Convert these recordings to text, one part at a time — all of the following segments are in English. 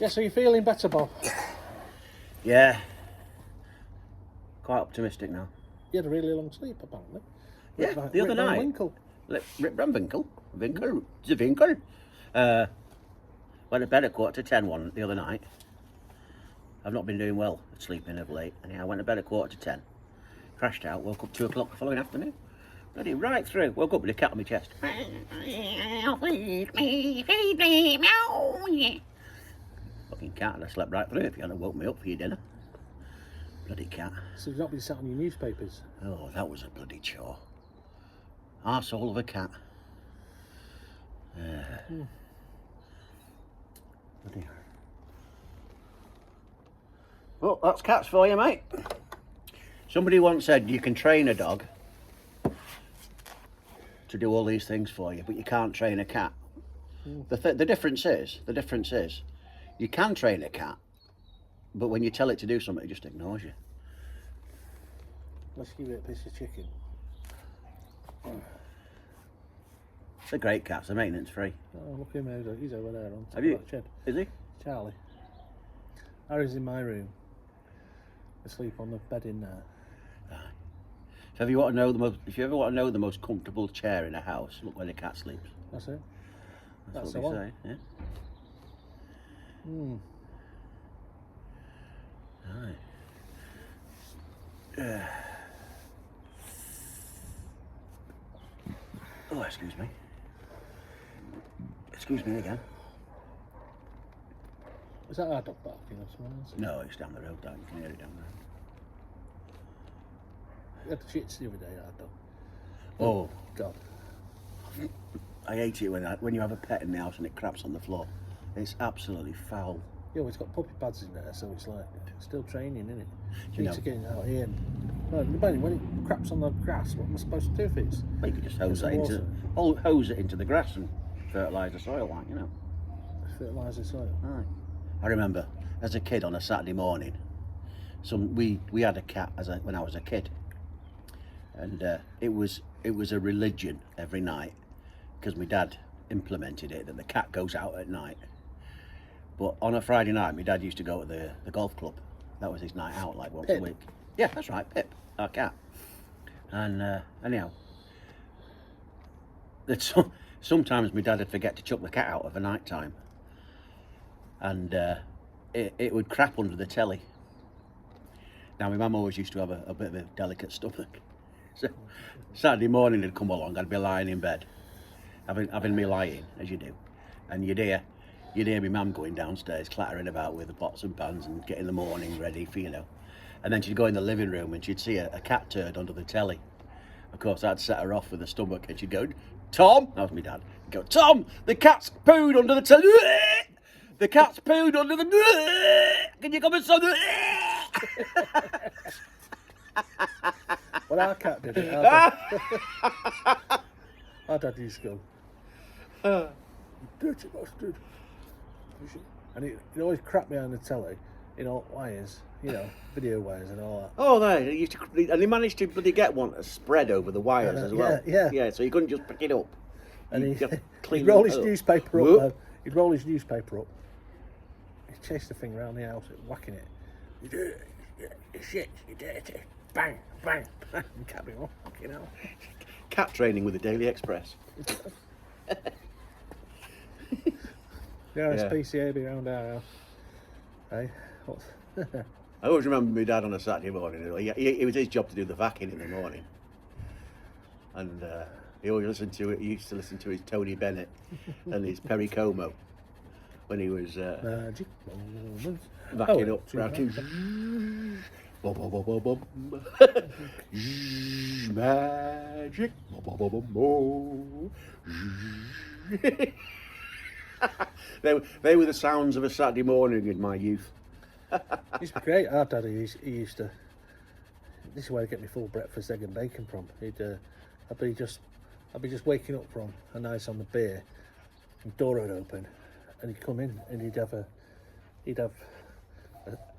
Yeah, so you're feeling better, Bob? Yeah. Quite optimistic now. You had a really long sleep, apparently. Yeah, the other Rip Van night. Winkle. Rip Van Winkle. Winkle. It's a Winkle. Went to bed at 10:15 the other night. I've not been doing well at sleeping of late. And I went to bed at 10:15. Crashed out, woke up 2 o'clock the following afternoon. Bloody right through. Woke up with a cat on my chest. Fucking cat, and I slept right through if you hadn't woke me up for your dinner. Bloody cat. So you've not been sat on your newspapers? Oh, that was a bloody chore. Arsehole of a cat. Bloody. Well, that's cats for you, mate. Somebody once said you can train a dog to do all these things for you, but you can't train a cat. The difference is, you can train a cat, but when you tell it to do something, it just ignores you. Let's give it a piece of chicken. They're great cats, they're maintenance free. Oh, look at him, he's over there on top Have you? of that shed. Is he? Charlie. Harry's in my room, asleep on the bed in there. So if you want to know if you ever want to know the most comfortable chair in a house, look where the cat sleeps. That's it. That's the what one. they say. Yeah. Right. Oh, excuse me. Excuse me again. Is that our dog barking or something else? No, it's down the road, Dan. You can hear it down the road. We had the shits the other day, our dog. Oh, God. I hate it when you have a pet in the house and it craps on the floor. It's absolutely foul. Yeah, well, it's got puppy pads in there, so it's like still training, isn't it? You Needs know. to get it out here. When it craps on the grass, what am I supposed to do if it's? Well, you could just hose it into the grass and fertilise the soil, like, you know. Fertiliser soil. Aye. I remember as a kid on a Saturday morning, we had a cat when I was a kid, and it was a religion every night because my dad implemented it that the cat goes out at night. But on a Friday night, my dad used to go to the golf club. That was his night out, like once a week. Yeah, that's right, Pip, our cat. And anyhow, sometimes my dad would forget to chuck the cat out of a night time, and it would crap under the telly. Now my mum always used to have a bit of a delicate stomach, so Saturday morning would come along, I'd be lying in bed, having me lying as you do, and you'd hear my mum going downstairs clattering about with the pots and pans and getting the morning ready for, you know. And then she'd go in the living room and she'd see a cat turd under the telly. Of course, I'd set her off with the stomach and she'd go, Tom, that was my dad, he'd go, Tom, the cat's pooed under the telly. The cat's pooed under the... Can you come and son? Well, our cat did it. Our dad used to go, dirty bastard. And he'd always crap behind the telly in all wires, you know, video wires and all that. Oh, and he managed to bloody get one to spread over the wires as well. Yeah. So you couldn't just pick it up. And he'd roll his newspaper up. Whoop. He'd roll his newspaper up. He'd chase the thing around the house, whacking it. You do it. You shit. You dirty. Bang, bang, bang. And cat being all fucking hell. Cat training with the Daily Express. Yeah, it's PCAB around our house. Hey, I always remember my dad on a Saturday morning. It was his job to do the vacuuming in the morning, and he used to listen to his Tony Bennett and his Perry Como when he was magic moments. vacuuming up round. Bum, bum, bum, bum, bum. Magic. Bum, bum, bum, bum, bum. They were the sounds of a Saturday morning in my youth. It's great. Our daddy, he used to. This is where I get my full breakfast, egg and bacon from. I'd be just waking up from a nice on the beer, and door would open, and he'd come in and he'd have an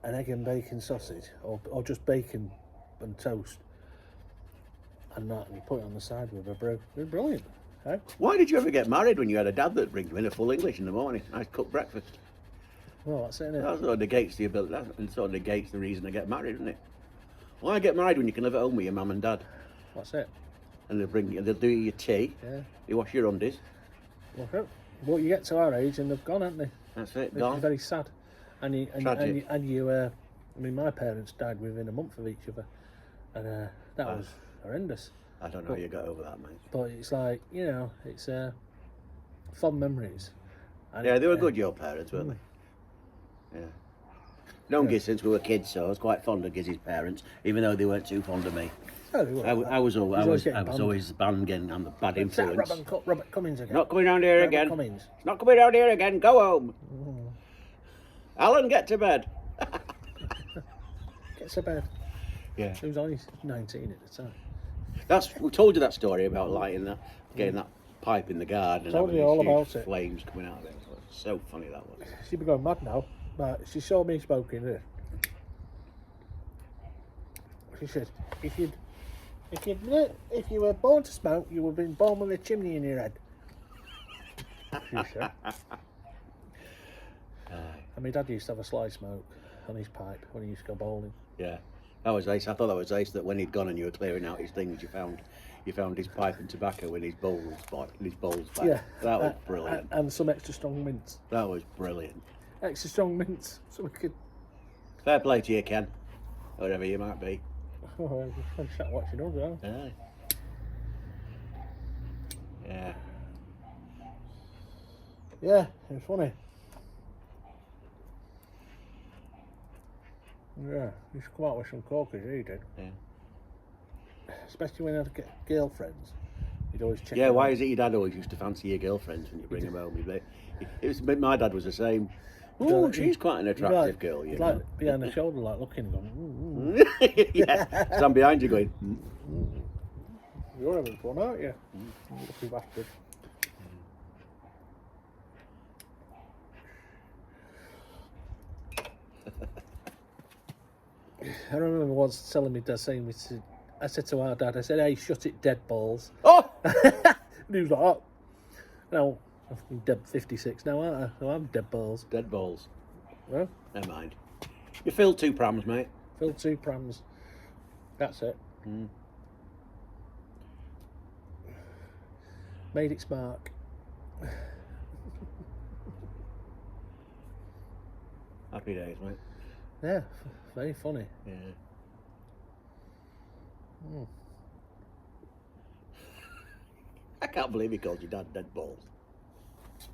egg and bacon sausage, or just bacon and toast, and that, and he'd put it on the side with a brew. It was brilliant. Hey? Why did you ever get married when you had a dad that bring you in a full English in the morning? Nice cooked breakfast. Well, that's it, isn't it? That sort of negates the ability. That sort of negates the reason to get married, doesn't it? Why get married when you can live at home with your mum and dad? That's it. And they'll do your tea. Yeah. They wash your undies. Well, you get to our age and they've gone, haven't they? That's it. It's Gone. very sad. And you, Tragic. I mean, my parents died within a month of each other, and that was horrendous. I don't know how you got over that, mate. But it's like, you know, it's fond memories. And Yeah, they were good, your parents, weren't they? Yeah. Known Giz since we were kids, so I was quite fond of Giz's parents, even though they weren't too fond of me. Oh, they were. I was always getting banned getting on the bad influence. Robert Cummings again. Not coming down here Robert again. Cummings. Not coming down here again. Go home. Alan, get to bed. Gets to bed. Yeah. He was only 19 at the time. We told you that story about lighting that, getting that pipe in the garden and Told having you all these huge about it. flames coming out of it. So funny that was. She'd be going mad now. But she saw me smoking it. She said, if you were born to smoke, you would have been born with a chimney in your head. She said. And my dad used to have a sly smoke on his pipe when he used to go bowling. Yeah, that was ace. I thought that was ace. That when he'd gone and you were clearing out his things, you found his pipe and tobacco in his bowls back. Yeah, that was brilliant. And some extra strong mints. That was brilliant. Extra strong mints, so we could. Fair play to you, Ken. Whatever you might be. Oh, I sat watching us, huh? Yeah. Yeah. Yeah, it was funny. Yeah, he used to come out with some corkers, he did. Yeah. Especially when I'd get girlfriends. He'd always check. Yeah, them why out. is it your dad always used to fancy your girlfriends when you bring them home? My dad was the same. Oh, she's quite an attractive girl, you He'd know. like behind the shoulder, like looking and going, Yeah, stand behind you going, You're having fun, aren't you? Lucky bastard. I remember once telling me dad, I said to our dad, I said, hey, shut it, dead balls. oh! And he was like, oh. No, I'm dead 56 now, aren't I? So I'm dead balls. Dead balls. Well, Never mind. You filled 2 prams, mate. filled 2 prams. That's it. Made its mark. Happy days, mate. Yeah, very funny. Yeah. I can't believe he called your dad dead balls.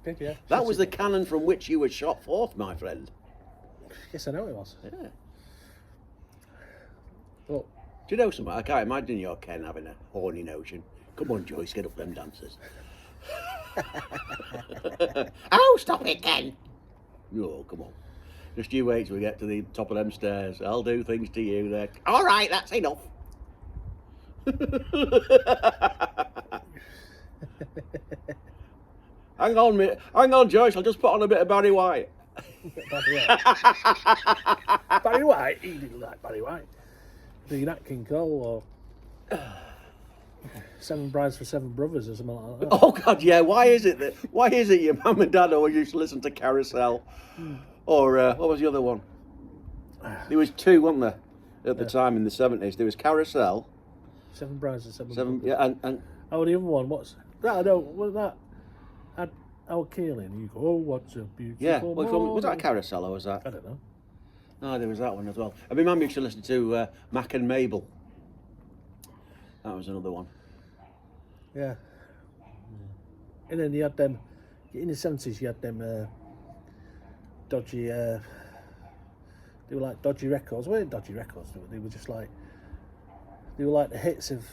Did you? That was the cannon from which you were shot forth, my friend. Yes, I know it was. Yeah. But Do you know something? I can't imagine your Ken having a horny notion. Come on, Joyce, get up them dancers. Oh, stop it, Ken! Oh, come on. Just you wait till we get to the top of them stairs. I'll do things to you there. All right, that's enough. Hang on, Joyce. I'll just put on a bit of Barry White. Barry White. Barry White? He didn't like Barry White. The Nat King Cole or 7 Brides for 7 Brothers or something like that. Oh God, yeah. Why is it your mum and dad always used to listen to Carousel, or what was the other one? There was 2, weren't there, at the time in the 70s? There was Carousel. 7 Brides for 7 Seven, Brothers. yeah, and Oh, the other one, what's that? I don't, was that? Had Al Keeling, you go, oh, what's a beautiful yeah. Was that morning. Carousel or was that? I don't know. No, there was that one as well. And my mum used to listen to Mac and Mabel. That was another one. Yeah. And then you had them, in the 70s, you had them dodgy, they were like dodgy records. Well, they weren't dodgy records, they were just like, they were like the hits of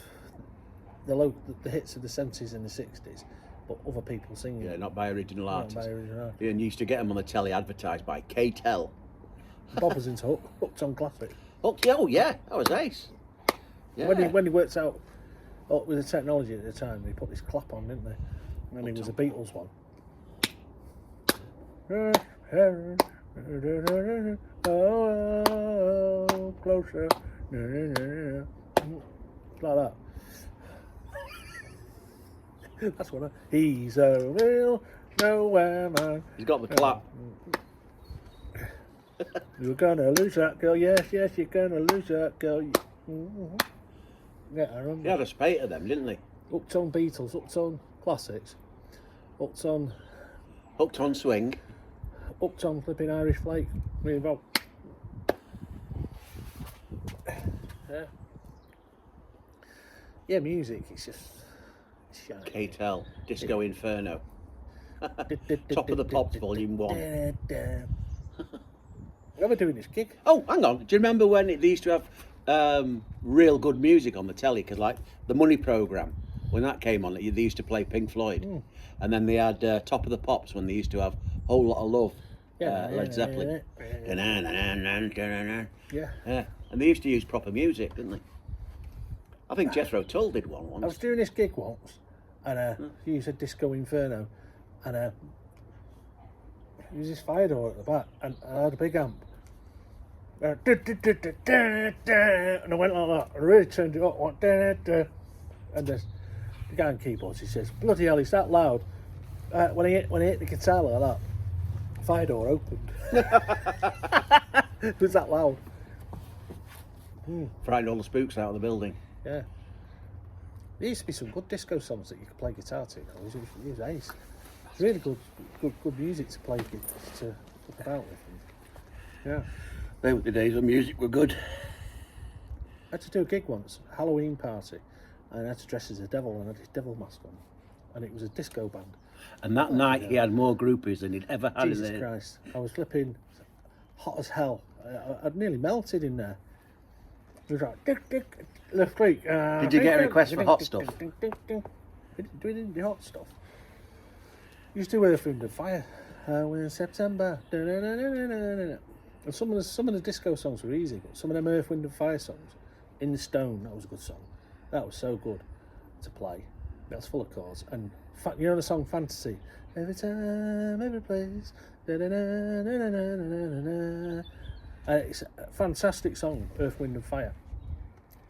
the hits of the 70s and the 60s, but other people singing. Yeah, not by original Not artists. by original artists. Yeah, and you used to get them on the telly advertised by K-Tel. Bob was into Hooked on Classic. Oh yeah, that was ace. Yeah. When he worked out with the technology at the time, they put this clap on, didn't they? And then it was a Beatles one. Oh, closer. Like that. That's what he's a real nowhere man. He's got the clap. You're gonna lose that girl, yes, yes, you're gonna lose that girl. Mm-hmm. Yeah, I remember. They had a spate of them, didn't they? Uptown Beatles, Uptown Classics, Uptown Hooked on Swing. flipping Irish Flake. Really well. Yeah. Yeah, music, it's just shite. KTEL, Disco Inferno. Top of the Pops, Volume 1. We're doing this gig. Oh, hang on. Do you remember when they used to have real good music on the telly? Because, like, the Money Programme, when that came on, they used to play Pink Floyd. And then they had Top of the Pops when they used to have Whole Lot of Love, Led Zeppelin. Yeah. Yeah. And they used to use proper music, didn't they? I think Jethro Tull did one once. I was doing this gig once, and you said Disco Inferno, and there was this fire door at the back, and I had a big amp. And I went like that. I really turned it up. And the guy on keyboards, he says, "Bloody hell, it's that loud." When I hit the guitar like that, fire door opened. It was that loud. Frightened all the spooks out of the building. Yeah. There used to be some good disco songs that you could play guitar to. It was ace. Really good music to play, to look about with. Yeah. They were the days when music were good. I had to do a gig once, a Halloween party, and I had to dress as a devil, and I had this devil mask on, and it was a disco band. And that night he had more groupies than he'd ever had Jesus in there. Christ, I was flipping hot as hell. I'd nearly melted in there. It was like, left click. Did you get a request for hot stuff? We didn't do hot stuff. We used to do Earth, Wind and Fire. We're in September. And some of the disco songs were easy, but some of them Earth, Wind and Fire songs, In the Stone, that was a good song. That was so good to play. That's full of chords. And you know the song Fantasy? Every time, every place. It's a fantastic song, Earth, Wind and Fire.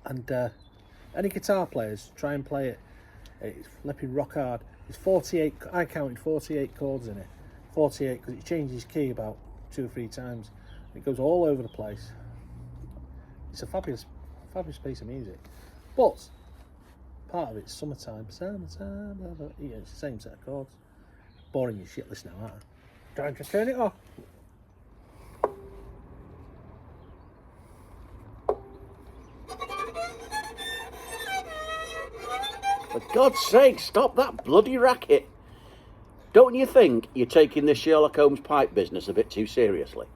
And any guitar players, try and play it. It's flipping rock hard. It's 48, I counted 48 chords in it. 48 because it changes key about 2 or 3 times. It goes all over the place. It's a fabulous piece of music. But part of it's summertime. Yeah, it's the same set of chords. Boring as shit listening now, aren't I? Try and just turn it off. For God's sake, stop that bloody racket. Don't you think you're taking this Sherlock Holmes pipe business a bit too seriously?